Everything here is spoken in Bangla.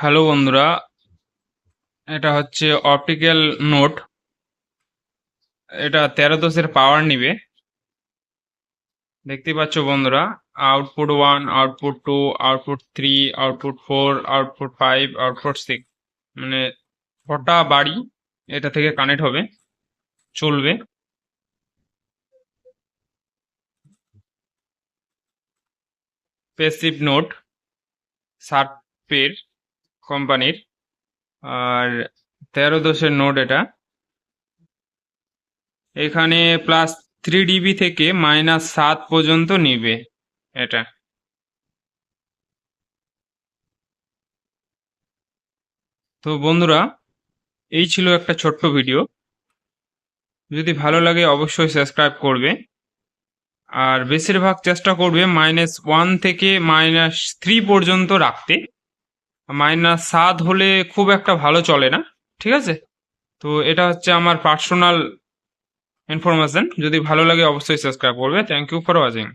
হ্যালো বন্ধুরা, এটা হচ্ছে অপটিক্যাল নোট। এটা 13 দোষের পাওয়ার নিবে। দেখতে পাচ্ছ বন্ধুরা, output 1, output 2, output 3, output 4, output 5, output 6, মানে 6টা বাড়ি এটা থেকে কানেক্ট হবে, চলবে। প্যাসিভ নোট, শার্পের কোম্পানির। আর 13 দোষের নোট এটা। এখানে +3 dB থেকে -7 পর্যন্ত নিবে এটা। তো বন্ধুরা, এই ছিল একটা ছোট্ট ভিডিও। যদি ভালো লাগে অবশ্যই সাবস্ক্রাইব করবে। আর বেশিরভাগ চেষ্টা করবে -1 থেকে -3 পর্যন্ত রাখতে। -7 হলে খুব একটা ভালো চলে না, ঠিক আছে? তো এটা হচ্ছে আমার পার্সোনাল ইনফরমেশন। যদি ভালো লাগে অবশ্যই সাবস্ক্রাইব করবে। Thank you for watching.